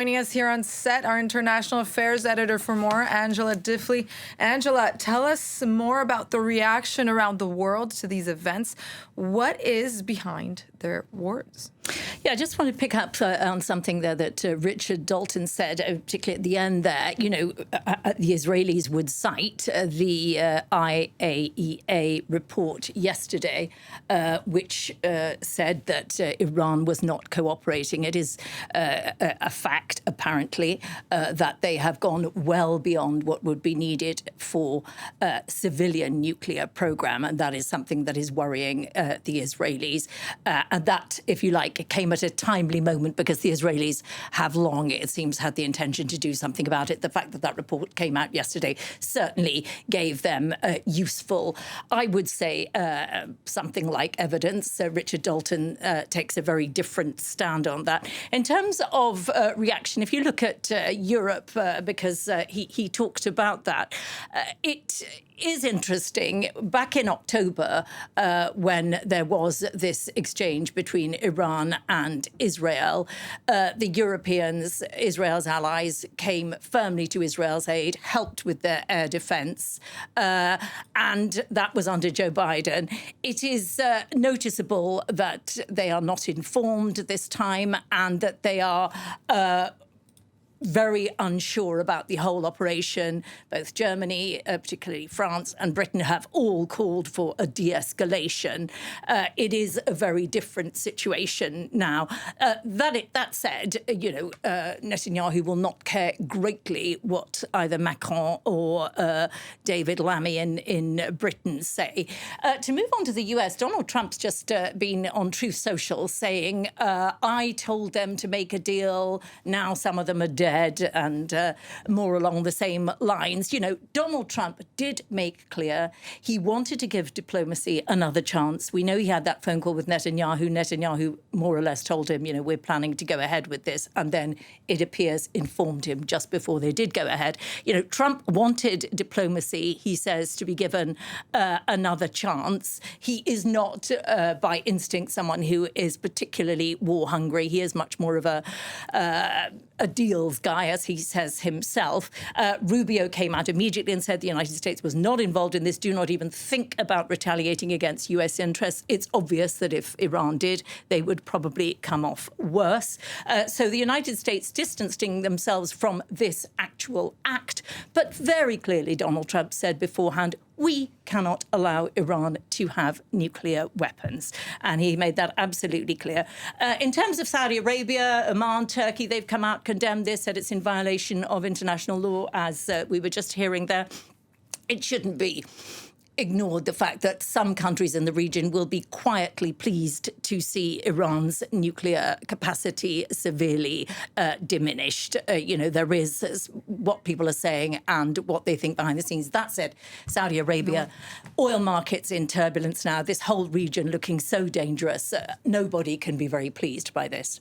Joining us here on set, our international affairs editor for more, Angela Diffley. Angela, tell us more about the reaction around the world to these events. What is behind their words? Yeah, I just want to pick up on something there that Richard Dalton said, particularly at the end there. You know, the Israelis would cite the IAEA report yesterday, which said that Iran was not cooperating. It is a fact, apparently, that they have gone well beyond what would be needed for a civilian nuclear program, and that is something that is worrying the Israelis. And that, if you like, came at a timely moment because the Israelis have long, it seems, had the intention to do something about it. The fact that that report came out yesterday certainly gave them useful, I would say, something like evidence. Richard Dalton takes a very different stand on that. In terms of reaction, if you look at Europe, because he talked about that, it is interesting. Back in October, when there was this exchange between Iran and Israel, the Europeans, Israel's allies, came firmly to Israel's aid, helped with their air defense, and that was under Joe Biden. It is noticeable that they are not informed this time and that they are very unsure about the whole operation. Both Germany, particularly France, and Britain have all called for a de-escalation. It is a very different situation now. That said, you know, Netanyahu will not care greatly what either Macron or David Lammy in Britain say. To move on to the US, Donald Trump's just been on Truth Social saying, I told them to make a deal, now some of them are dead, and more along the same lines. You know, Donald Trump did make clear he wanted to give diplomacy another chance. We know he had that phone call with Netanyahu. Netanyahu more or less told him, you know, we're planning to go ahead with this. And then it appears informed him just before they did go ahead. You know, Trump wanted diplomacy, he says, to be given another chance. He is not, by instinct, someone who is particularly war hungry. He is much more of a deals guy, as he says himself. Rubio came out immediately and said the United States was not involved in this. Do not even think about retaliating against US interests. It's obvious that if Iran did, they would probably come off worse. So the United States distancing themselves from this actual act. But very clearly, Donald Trump said beforehand, we cannot allow Iran to have nuclear weapons. And he made that absolutely clear. In terms of Saudi Arabia, Oman, Turkey, they've come out, condemned this, said it's in violation of international law, as we were just hearing there. It shouldn't be ignored the fact that some countries in the region will be quietly pleased to see Iran's nuclear capacity severely diminished. You know, there is what people are saying and what they think behind the scenes. That said, Saudi Arabia, oil markets in turbulence now, this whole region looking so dangerous. Nobody can be very pleased by this.